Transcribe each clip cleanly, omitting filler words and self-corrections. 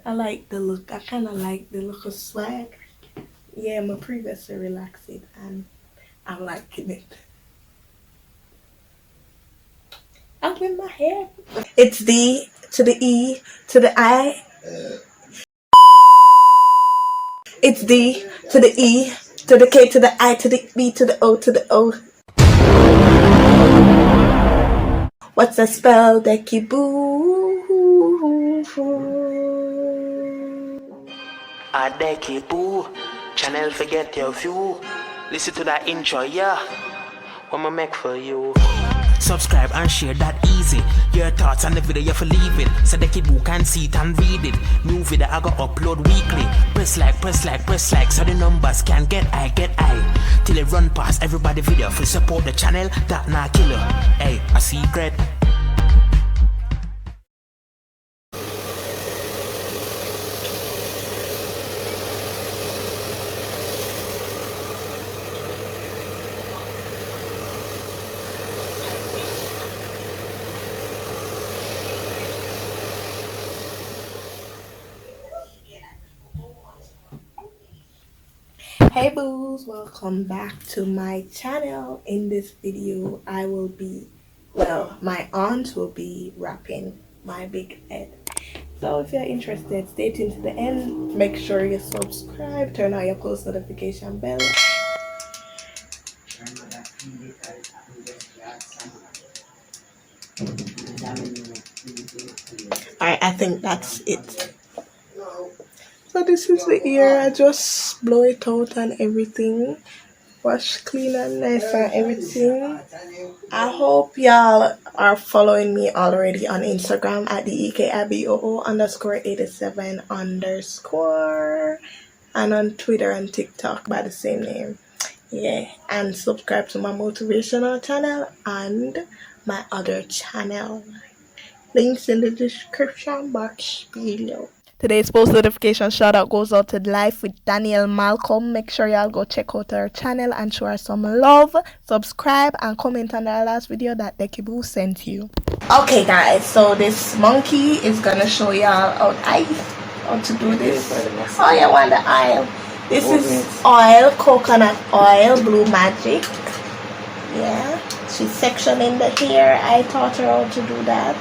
I like the look. I kind of like the look of swag. Yeah, my previous relaxed it and I'm liking it. I'm with my hair. It's D to the E to the I. It's D to the E to the K to the I to the B to the O to the O. What's the spell? Decky boo. A Decky boo. Channel forget your view. Listen to that intro, yeah. What I make for you. Subscribe and share that easy. Your thoughts on the video you for leave it. So the kid who can see it and read it. New video I go upload weekly. Press like so the numbers can get high. Till it run past everybody video. For support the channel, that not killer. Hey, a secret. Hey boos, welcome back to my channel. In this video I will be, well, my aunt will be wrapping my big head. So if you're interested, stay tuned to the end. Make sure you subscribe, turn on your post notification bell. Alright, I think that's it. So this is the ear. I just blow it out and everything. Wash clean and nice and everything. I hope y'all are following me already on Instagram at the EKIBOO_87_ and on Twitter and TikTok by the same name. Yeah, and subscribe to my motivational channel and my other channel. Links in the description box below. Today's post notification shout out goes out to Life with Danielle Malcolm. Make sure y'all go check out her channel and show her some love. Subscribe and comment on the last video that Decky Boo sent you. Okay guys, so this monkey is gonna show y'all how to do this. Oh, you want the oil? This is oil, coconut oil, Blue Magic. Yeah, she's sectioning the hair. I taught her how to do that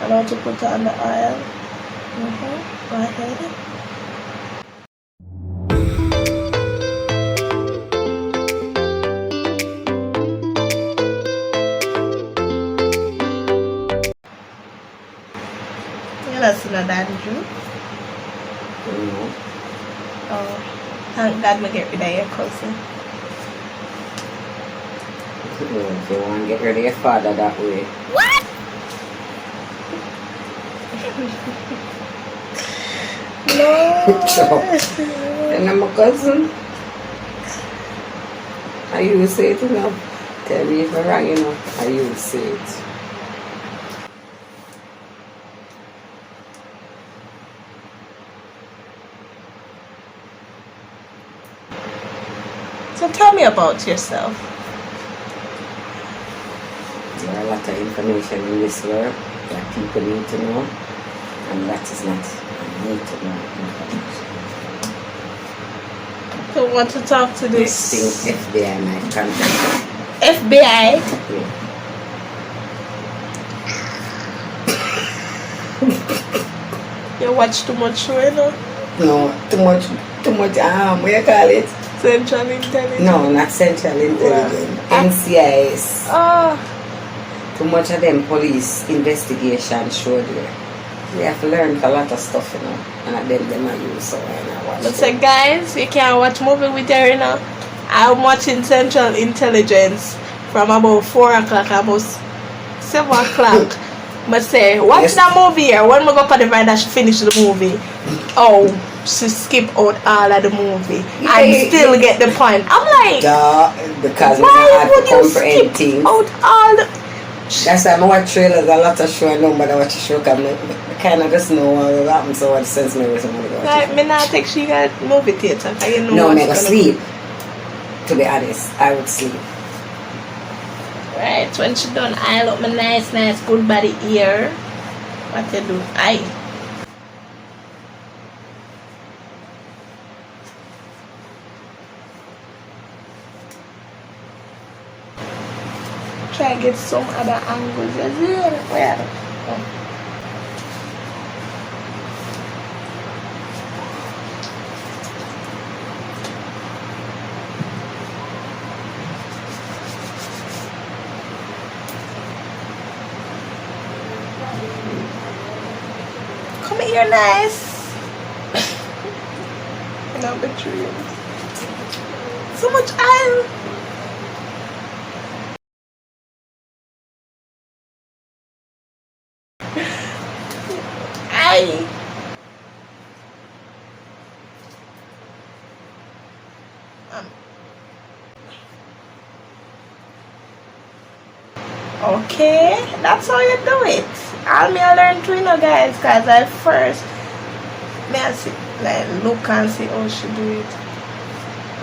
and how to put on the oil. Go ahead. You're not seeing that, did you? No. Oh, thank God we get rid of your cousin. If you want to get rid of your father that way. What? No. And I'm a cousin. I used to say it, you know. Tell me if I'm wrong, you know. I used to say it. So tell me about yourself. There are a lot of information in this world that people need to know. And that is not need to know information. So want to talk to this Next thing, FBI might contact FBI? you. You watch too much show, you know? No, too much, what you call it? Central Intelligence? No, not Central Intelligence. NCIS. Oh. Too much of them police investigation show there. We have to learn a lot of stuff, you know. And then them I use so when I watch. But say guys, you can't watch movie with her, you know. I'm watching Central Intelligence from about 4 o'clock, almost 7 o'clock. But say, watch that movie here. When we go for the ride that she finish the movie. Oh, she skip out all of the movie. And still get the point. I'm like, because why would you skip things. out all the... That's why I watch trailers, a lot of show. I know, but I watch a show because I kind of just know what happens, so what sense maybe somebody watch like, me not take she got movie theater. You know no, never sleep. To be honest, I would sleep. Right, when she done, I look my nice, good body here. What you do? get some other angles. You see? Well, come here, nice. Number 3. So much oil. Aye. Okay, that's how you do it. All me I learn to, you know, guys, cause I first me I see, like, look and see how she do it.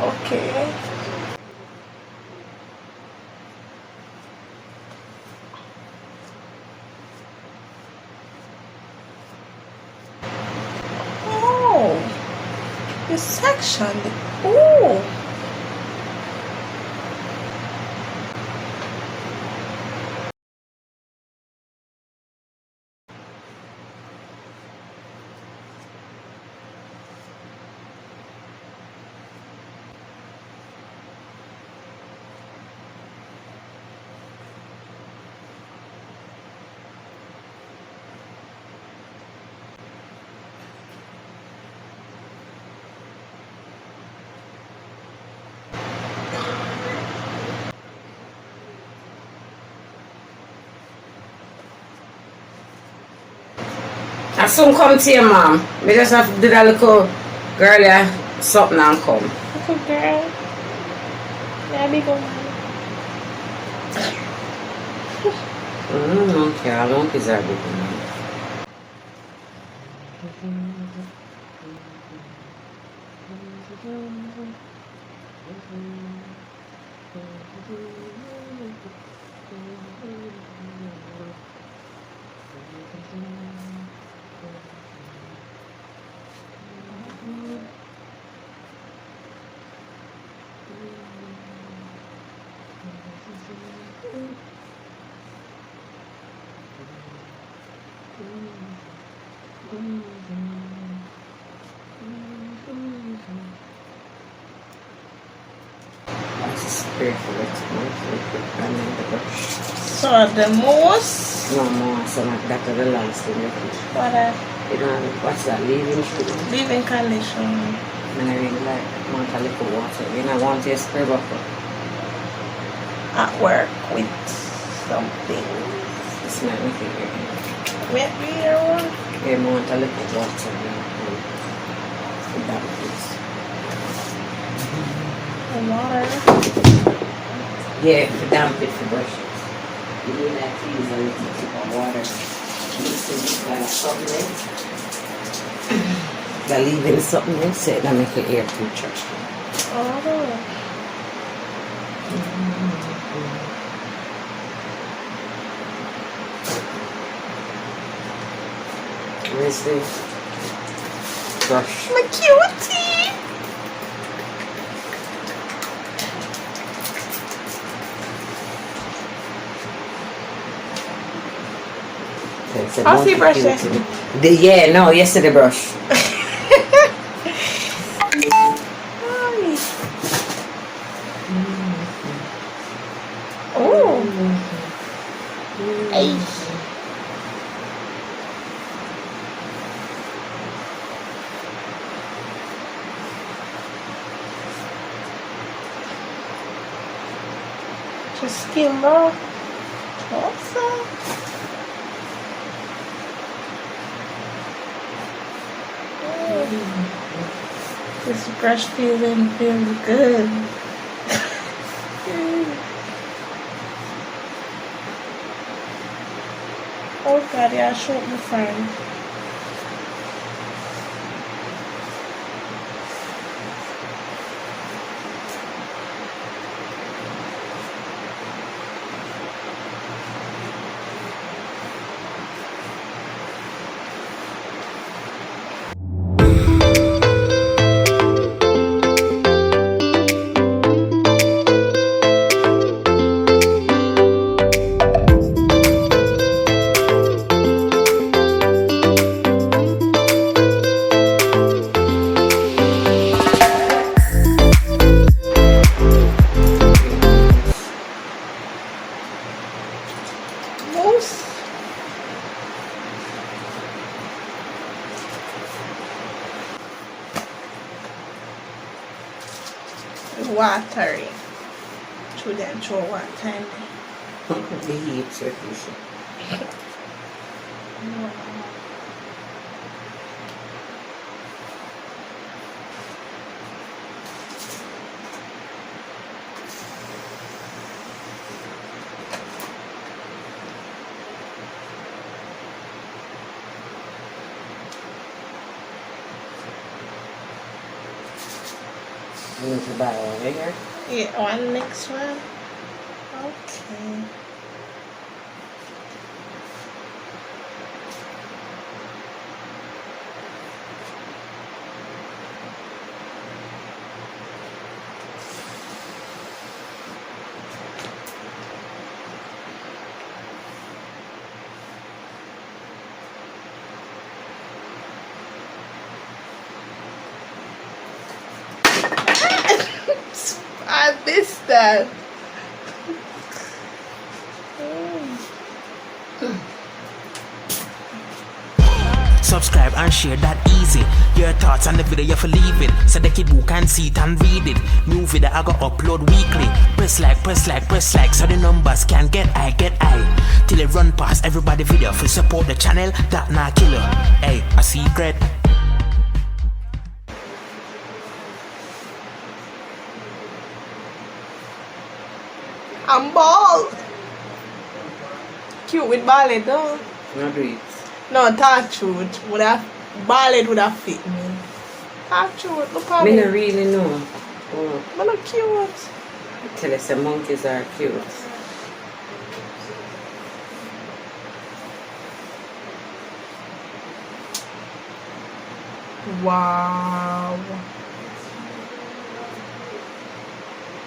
Okay. Oh, this section. Oh. I soon come to you, mom. We just have to do that little girl something and come. Little girl. Yeah, big old man. Okay, I don't deserve it. So the most. No more, so that's the last thing. What You know, what's that? Leaving sugar. leaving condition. And I really like want a little water. You know, I want to spray buffer. At work with something. It's not me here. Wait, we are work. I want a little water. With that, please. Water. Yeah, for damp it for brushes. You need that please a little tip of water. Mix it with like supplement. The leaving supplement so that make your air filter. Oh. Where's the brush? My cutie. How's the brush yesterday? Yeah, no, yesterday brush. Oh. Hey. Just skin low. Awesome. This brush feeling feels good. Oh God, yeah, I showed my friend. watery. Through them, through water. The heat circulation. You need to buy one right here? Yeah, one next one. Okay. I missed that. Subscribe and share that easy. Your thoughts on the video you for leave it. So the kid who can see it and read it. New video I go upload weekly. Press like so the numbers can get high. Till it run past everybody video. For support the channel, that not killer. Hey, a secret. I'm bald. Cute with ballet though. No do it. No, touch truth. Ballet would have fit me. Touch truth, look at Me me. no really know. Oh, But look cute. tell us the monkeys are cute. Wow.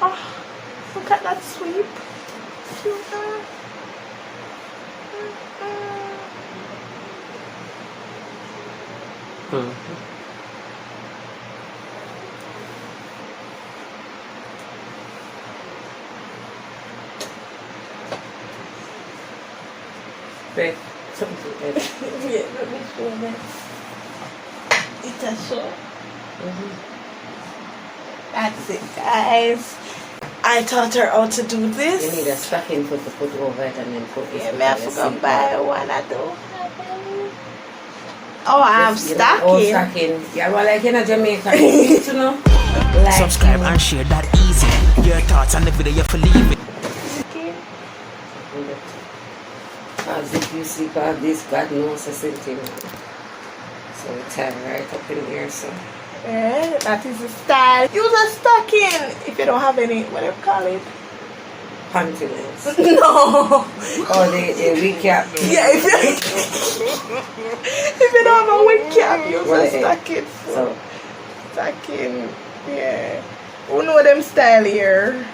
Oh, look at that sweep. Cute. Wait, something like that. Yeah, let me show that. It's a show. That's it, guys. I taught her how to do this. You need a stocking foot to put over it and then put this. Yeah, me I forgot buy one. I do. Oh, I have Oh, stocking. stocking. Yeah, well, like in a Jamaican, you know. Like, Subscribe and share that easy. Your thoughts on the video you for leave it. as if you see God, this God knows the same thing. So it's right up in here, so. Yeah, that is the style. Use a stocking if you don't have any, what do you call it? Pantiness. No. Oh, the wig cap. Yeah, if you don't have a wig cap, use Well, a stocking. So, Stocking, yeah. Who know them style here?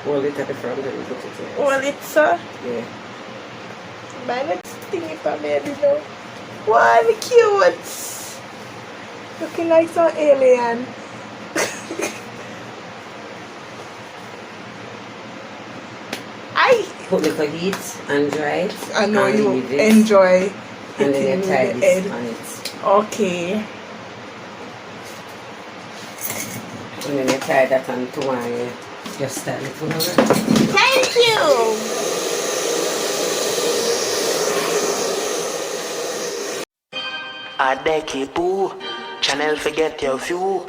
hold it at the front and put it here. Well, it's Yeah. my next thing if I made it know. Wow, cute. Looking like some alien. I Put it for heat and dry it. I know and you leave it, enjoy and then hitting you tie with the this head. on it. Okay. And then you tie that on to one, you just stand it over. Thank you. Adeki boo, channel forget your view.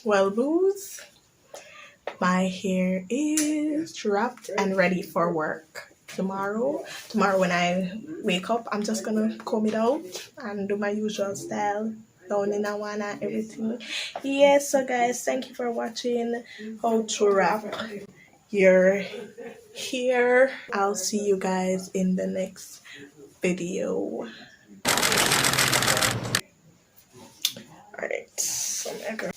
Well, booze, my hair is wrapped and ready for work tomorrow. Tomorrow when I wake up, I'm just gonna comb it out and do my usual style, down in a one and everything. Yes, so guys, thank you for watching how to wrap your hair. I'll see you guys in the next video. Alright, so I'm gonna